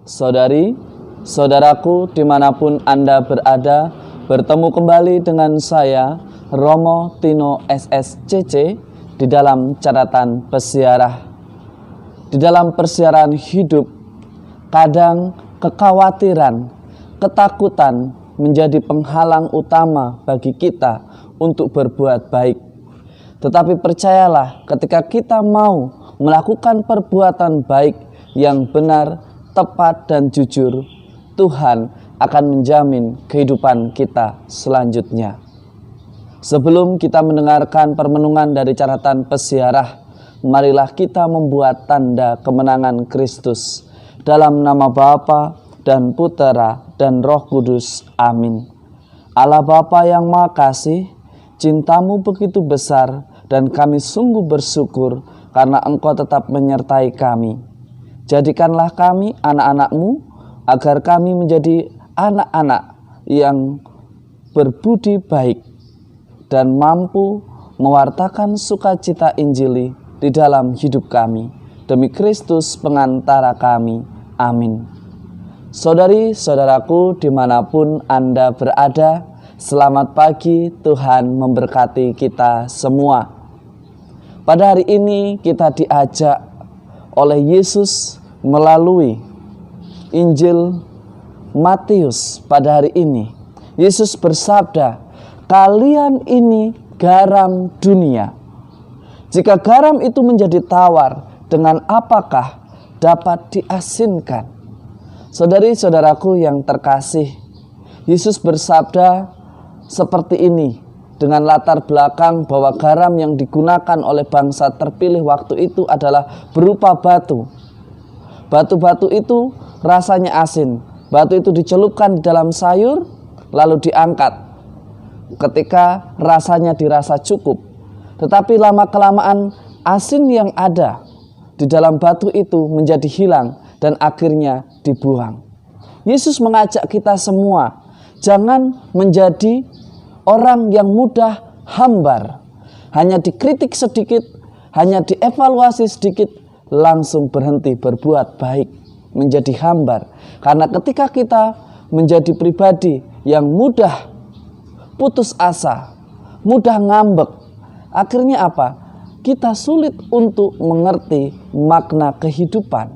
saudari, saudaraku dimanapun Anda berada, bertemu kembali dengan saya, Romo Tino SSCC, di dalam catatan peziarah. Di dalam persiaran hidup, kadang kekhawatiran, ketakutan menjadi penghalang utama bagi kita untuk berbuat baik. Tetapi percayalah, ketika kita mau melakukan perbuatan baik yang benar, tepat dan jujur, Tuhan akan menjamin kehidupan kita selanjutnya. Sebelum kita mendengarkan permenungan dari catatan peziarah, marilah kita membuat tanda kemenangan Kristus. Dalam nama Bapa dan Putera dan Roh Kudus. Amin. Allah Bapa yang Maha Kasih, cinta-Mu begitu besar dan kami sungguh bersyukur karena Engkau tetap menyertai kami. Jadikanlah kami anak-anak-Mu agar kami menjadi anak-anak yang berbudi baik dan mampu mewartakan sukacita Injili di dalam hidup kami. Demi Kristus pengantara kami. Amin. Saudari-saudaraku dimanapun Anda berada, selamat pagi, Tuhan memberkati kita semua. Pada hari ini kita diajak oleh Yesus melalui Injil Matius. Pada hari ini Yesus bersabda, "Kalian ini garam dunia. Jika garam itu menjadi tawar, dengan apakah dapat diasinkan?" Saudari-saudaraku yang terkasih, Yesus bersabda seperti ini dengan latar belakang bahwa garam yang digunakan oleh bangsa terpilih waktu itu adalah berupa batu. Batu-batu itu rasanya asin. Batu itu dicelupkan di dalam sayur lalu diangkat ketika rasanya dirasa cukup. Tetapi lama-kelamaan asin yang ada di dalam batu itu menjadi hilang dan akhirnya dibuang. Yesus mengajak kita semua, jangan menjadi orang yang mudah hambar. Hanya dikritik sedikit, hanya dievaluasi sedikit, langsung berhenti berbuat baik, menjadi hambar. Karena ketika kita menjadi pribadi yang mudah putus asa, mudah ngambek, akhirnya apa? Kita sulit untuk mengerti makna kehidupan.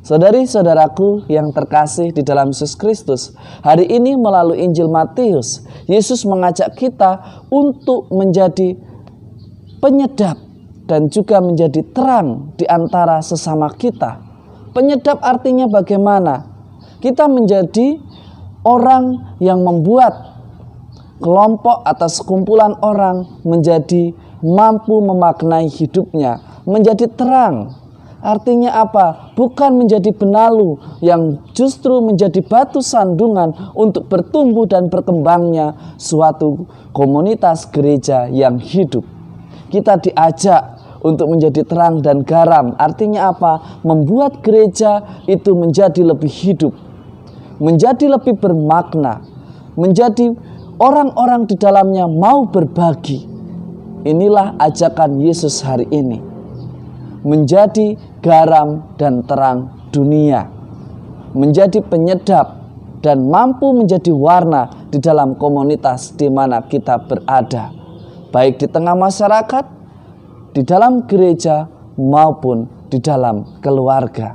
Saudari-saudaraku yang terkasih di dalam Yesus Kristus, hari ini melalui Injil Matius, Yesus mengajak kita untuk menjadi penyedap dan juga menjadi terang di antara sesama kita. Penyedap artinya bagaimana? Kita menjadi orang yang membuat kelompok atau sekumpulan orang menjadi mampu memaknai hidupnya, menjadi terang. Artinya apa? Bukan menjadi benalu yang justru menjadi batu sandungan untuk bertumbuh dan berkembangnya suatu komunitas gereja yang hidup. Kita diajak untuk menjadi terang dan garam. Artinya apa? Membuat gereja itu menjadi lebih hidup, menjadi lebih bermakna, menjadi orang-orang di dalamnya mau berbagi. Inilah ajakan Yesus hari ini. Menjadi garam dan terang dunia. Menjadi penyedap dan mampu menjadi warna di dalam komunitas di mana kita berada. Baik di tengah masyarakat, di dalam gereja maupun di dalam keluarga.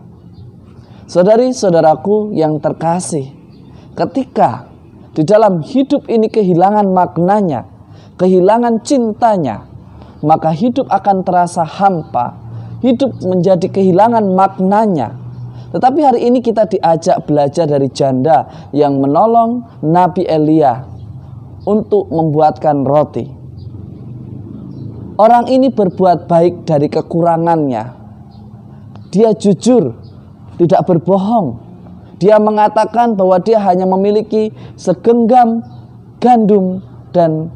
Saudari-saudaraku yang terkasih, ketika di dalam hidup ini kehilangan maknanya, kehilangan cintanya, maka hidup akan terasa hampa. Hidup menjadi kehilangan maknanya. Tetapi hari ini kita diajak belajar dari janda yang menolong Nabi Elia untuk membuatkan roti. Orang ini berbuat baik dari kekurangannya. Dia jujur, tidak berbohong. Dia mengatakan bahwa dia hanya memiliki segenggam gandum dan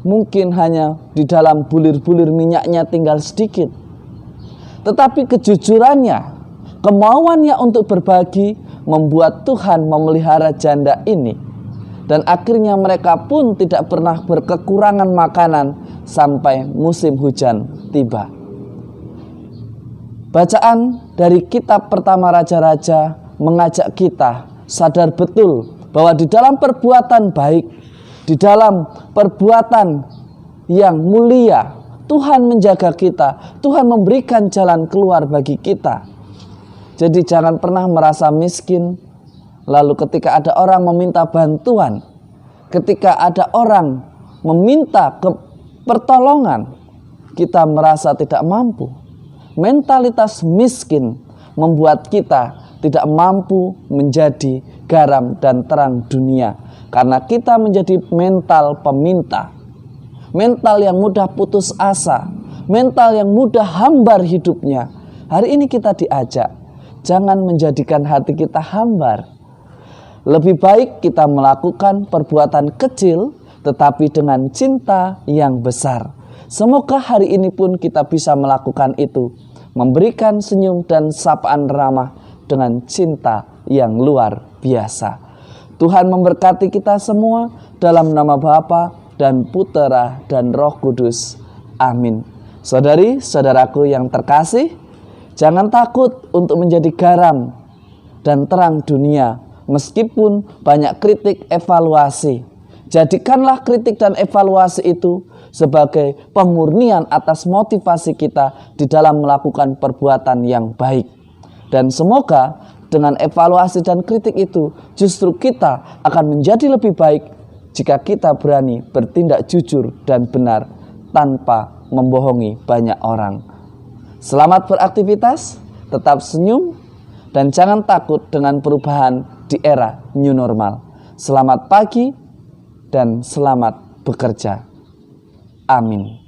mungkin hanya di dalam bulir-bulir minyaknya tinggal sedikit. Tetapi kejujurannya, kemauannya untuk berbagi membuat Tuhan memelihara janda ini. Dan akhirnya mereka pun tidak pernah berkekurangan makanan sampai musim hujan tiba. Bacaan dari kitab pertama Raja-Raja mengajak kita sadar betul bahwa di dalam perbuatan baik, di dalam perbuatan yang mulia, Tuhan menjaga kita, Tuhan memberikan jalan keluar bagi kita. Jadi jangan pernah merasa miskin, lalu ketika ada orang meminta bantuan, ketika ada orang meminta pertolongan, kita merasa tidak mampu. Mentalitas miskin membuat kita tidak mampu menjadi garam dan terang dunia, karena kita menjadi mental peminta, mental yang mudah putus asa, mental yang mudah hambar hidupnya. Hari ini kita diajak, jangan menjadikan hati kita hambar. Lebih baik kita melakukan perbuatan kecil tetapi dengan cinta yang besar. Semoga hari ini pun kita bisa melakukan itu, memberikan senyum dan sapaan ramah dengan cinta yang luar biasa. Tuhan memberkati kita semua dalam nama Bapa dan Putera dan Roh Kudus. Amin. Saudari-saudaraku yang terkasih, jangan takut untuk menjadi garam dan terang dunia meskipun banyak kritik evaluasi. Jadikanlah kritik dan evaluasi itu sebagai pemurnian atas motivasi kita di dalam melakukan perbuatan yang baik. Dan semoga dengan evaluasi dan kritik itu justru kita akan menjadi lebih baik jika kita berani bertindak jujur dan benar tanpa membohongi banyak orang. Selamat beraktivitas, tetap senyum, dan jangan takut dengan perubahan di era new normal. Selamat pagi dan selamat bekerja. Amin.